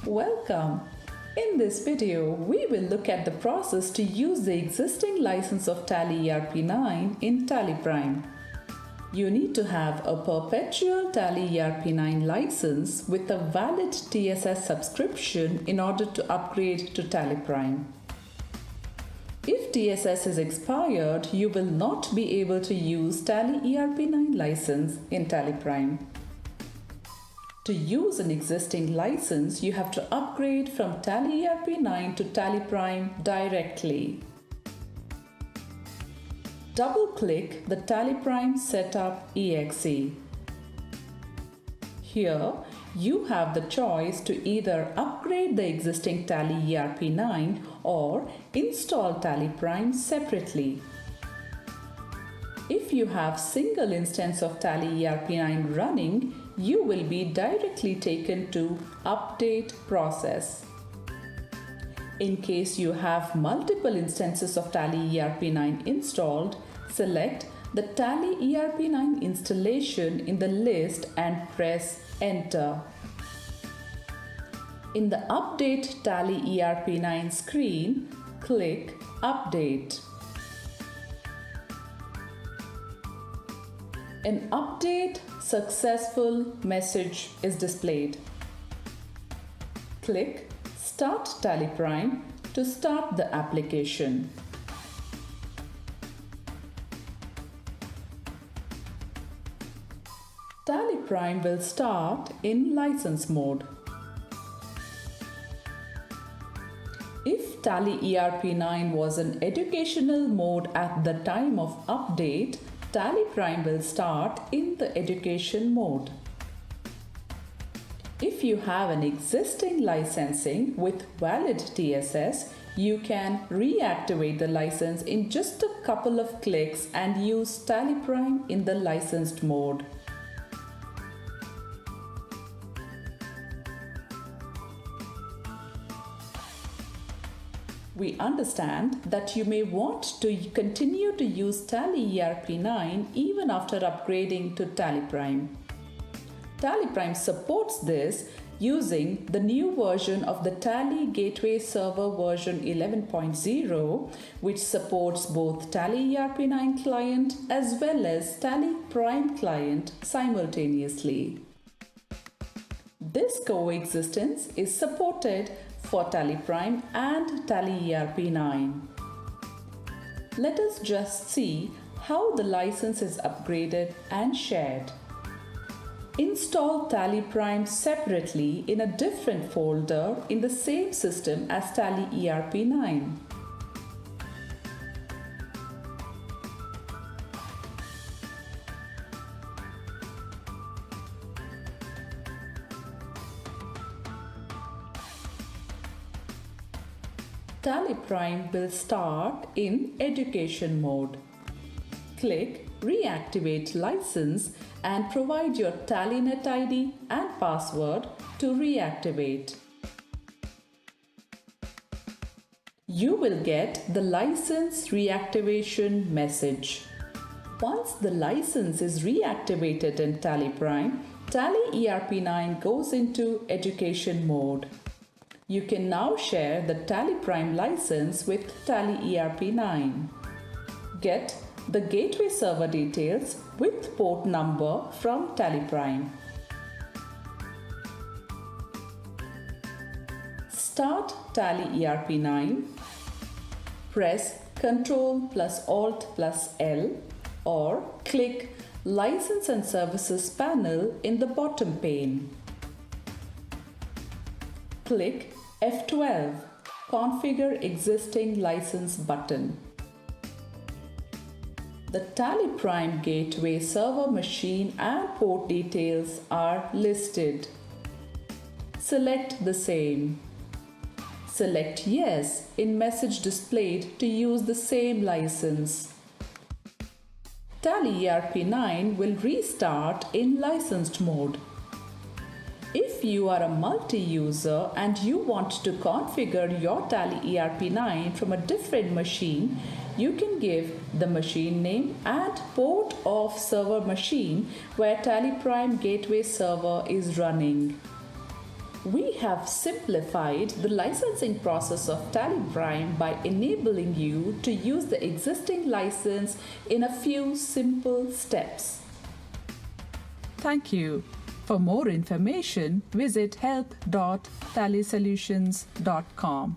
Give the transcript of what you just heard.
Welcome! In this video, we will look at the process to use the existing license of Tally.ERP 9 in TallyPrime. You need to have a perpetual Tally.ERP 9 license with a valid TSS subscription in order to upgrade to TallyPrime. If TSS is expired, you will not be able to use Tally.ERP 9 license in TallyPrime. To use an existing license, you have to upgrade from Tally.ERP 9 to TallyPrime directly. Double-click the TallyPrime Setup exe. Here, you have the choice to either upgrade the existing Tally.ERP 9 or install TallyPrime separately. If you have single instance of Tally.ERP 9 running, you will be directly taken to Update process. In case you have multiple instances of Tally.ERP 9 installed, select the Tally.ERP 9 installation in the list and press Enter. In the Update Tally.ERP 9 screen, click Update. An update successful message is displayed. Click Start TallyPrime to start the application. TallyPrime will start in license mode. If Tally.ERP 9 was in educational mode at the time of update, TallyPrime will start in the education mode. If you have an existing licensing with valid TSS, you can reactivate the license in just a couple of clicks and use TallyPrime in the licensed mode. We understand that you may want to continue to use Tally.ERP 9 even after upgrading to TallyPrime. TallyPrime supports this using the new version of the Tally Gateway Server version 11.0, which supports both Tally.ERP 9 client as well as TallyPrime client simultaneously. This coexistence is supported for TallyPrime and Tally.ERP 9. Let us just see how the license is upgraded and shared. Install TallyPrime separately in a different folder in the same system as Tally.ERP 9. TallyPrime will start in education mode. Click Reactivate License and provide your TallyNet ID and password to reactivate. You will get the license reactivation message. Once the license is reactivated in TallyPrime, Tally.ERP 9 goes into education mode. You can now share the TallyPrime license with Tally.ERP 9. Get the gateway server details with port number from TallyPrime. Start Tally.ERP 9. Press Ctrl+Alt+L or click License and Services panel in the bottom pane. Click F12, Configure Existing License button. The TallyPrime Gateway server machine and port details are listed. Select the same. Select Yes in message displayed to use the same license. Tally.ERP 9 will restart in licensed mode. If you are a multi-user and you want to configure your Tally.ERP 9 from a different machine, you can give the machine name and port of server machine where TallyPrime Gateway server is running. We have simplified the licensing process of TallyPrime by enabling you to use the existing license in a few simple steps. Thank you. For more information, visit help.tallysolutions.com.